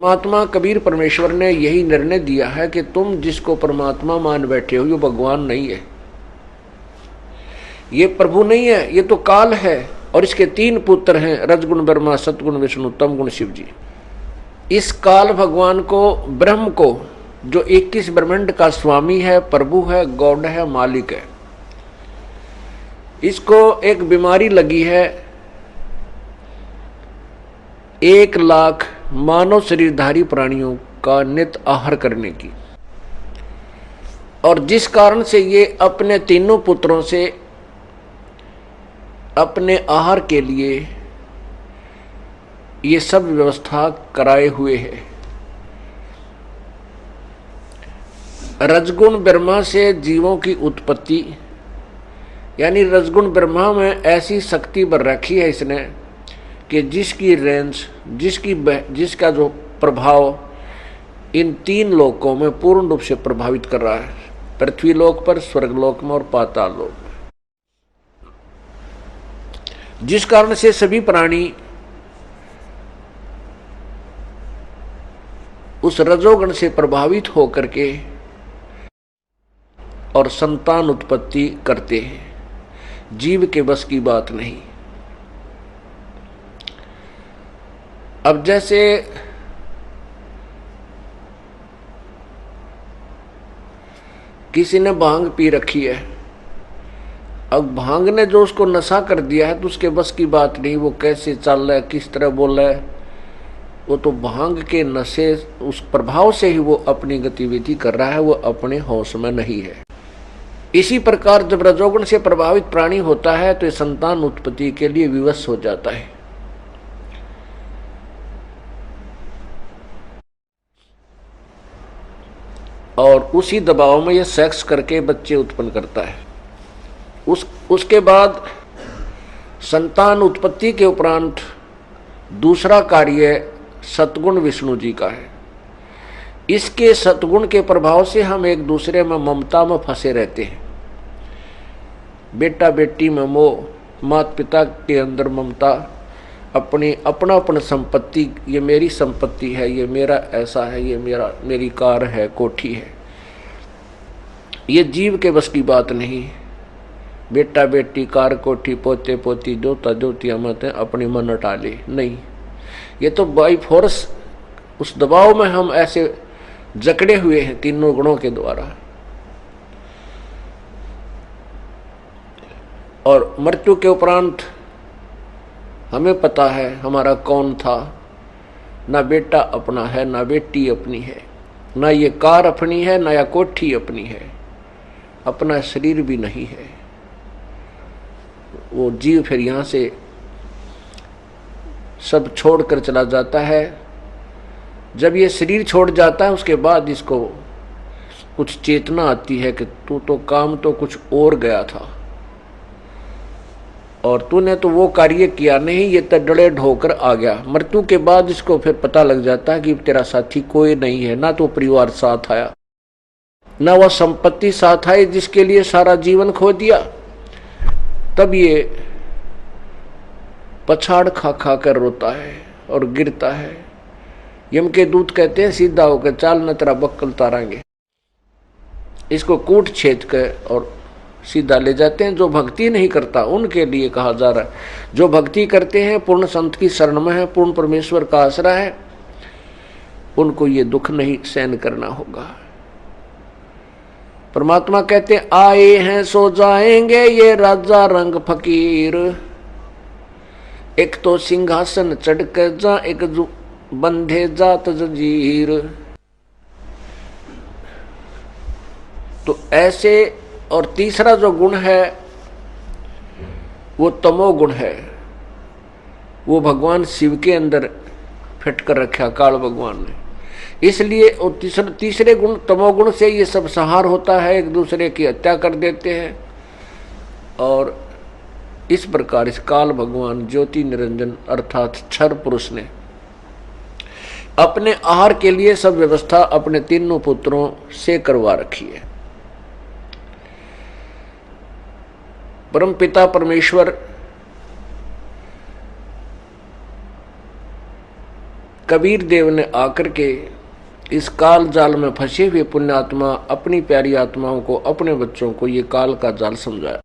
परमात्मा कबीर परमेश्वर ने यही निर्णय दिया है कि तुम जिसको परमात्मा मान बैठे हो ये भगवान नहीं है, ये प्रभु नहीं है, ये तो काल है। और इसके तीन पुत्र हैं, रजगुण ब्रह्मा, सतगुण विष्णु, तमगुण शिव जी। इस काल भगवान को, ब्रह्म को, जो 21 ब्रह्मांड का स्वामी है, प्रभु है, गॉड है, मालिक है, इसको एक बीमारी लगी है 1 लाख मानव शरीरधारी प्राणियों का नित आहार करने की। और जिस कारण से ये अपने तीनों पुत्रों से अपने आहार के लिए ये सब व्यवस्था कराए हुए है। रजगुण ब्रह्मा से जीवों की उत्पत्ति, यानी रजगुण ब्रह्मा में ऐसी शक्ति बर रखी है इसने कि जिसकी रेंज, जिसका जो प्रभाव इन 3 लोकों में पूर्ण रूप से प्रभावित कर रहा है, पृथ्वी लोक पर, स्वर्गलोक में और पाताल लोक में। जिस कारण से सभी प्राणी उस रजोगण से प्रभावित होकर के और संतान उत्पत्ति करते हैं, जीव के बस की बात नहीं। अब जैसे किसी ने भांग पी रखी है, अब भांग ने जो उसको नशा कर दिया है तो उसके बस की बात नहीं, वो कैसे चल रहा है, किस तरह बोल रहा है, वो तो भांग के नशे, उस प्रभाव से ही वो अपनी गतिविधि कर रहा है, वो अपने होश में नहीं है। इसी प्रकार जब रजोगुण से प्रभावित प्राणी होता है तो संतान उत्पत्ति के लिए विवश हो जाता है। और उसी दबाव में ये सेक्स करके बच्चे उत्पन्न करता है। उसके बाद संतान उत्पत्ति के उपरांत दूसरा कार्य सतगुण विष्णु जी का है। इसके सतगुण के प्रभाव से हम एक दूसरे में ममता में फंसे रहते हैं। बेटा बेटी में मोह, माता पिता के अंदर ममता, अपना संपत्ति, ये मेरी संपत्ति है, ये मेरा ऐसा है, ये मेरी कार है, कोठी है। ये जीव के बस की बात नहीं। बेटा बेटी, कार, कोठी, पोते पोती, जोता जोतियां मत अपनी मन टाले नहीं। ये तो बाई फोर्स उस दबाव में हम ऐसे जकड़े हुए हैं तीनों गुणों के द्वारा। और मृत्यु के उपरांत हमें पता है हमारा कौन था। ना बेटा अपना है, ना बेटी अपनी है, ना ये कार अपनी है, ना या कोठी अपनी है, अपना शरीर भी नहीं है। वो जीव फिर यहाँ से सब छोड़कर चला जाता है। जब ये शरीर छोड़ जाता है उसके बाद इसको कुछ चेतना आती है कि तू तो काम तो कुछ और गया था और तूने तो वो कार्य किया नहीं, ये तो डड़े ढोकर आ गया। मृत्यु के बाद इसको फिर पता लग जाता है कि तेरा साथी कोई नहीं है, ना तो परिवार साथ आया, ना वह संपत्ति साथ आई जिसके लिए सारा जीवन खो दिया। तब ये पछाड़ खा खा कर रोता है और गिरता है। यम के दूत कहते हैं सीधा होकर चाल न तेरा बक्कल तारांगे। इसको कूट छेद कर और सीधा ले जाते हैं। जो भक्ति नहीं करता उनके लिए कहा जा रहा है। जो भक्ति करते हैं, पूर्ण संत की शरण में है, पूर्ण परमेश्वर का आसरा है, उनको ये दुख नहीं सहन करना होगा। परमात्मा कहते हैं आए हैं सो जाएंगे ये राजा रंग फकीर, एक तो सिंहासन चढ़कर जा, एक बंधे जात जंजीर। तो ऐसे। और तीसरा जो गुण है वो तमोगुण है। वो भगवान शिव के अंदर फिट कर रखा काल भगवान ने। इसलिए और तीसरे गुण तमोगुण से ये सब संहार होता है, एक दूसरे की हत्या कर देते हैं। और इस प्रकार इस काल भगवान ज्योति निरंजन अर्थात क्षर पुरुष ने अपने आहार के लिए सब व्यवस्था अपने तीनों पुत्रों से करवा रखी है। परम पिता परमेश्वर कबीर देव ने आकर के इस काल जाल में फंसे हुए पुण्यात्मा अपनी प्यारी आत्माओं को, अपने बच्चों को ये काल का जाल समझाया।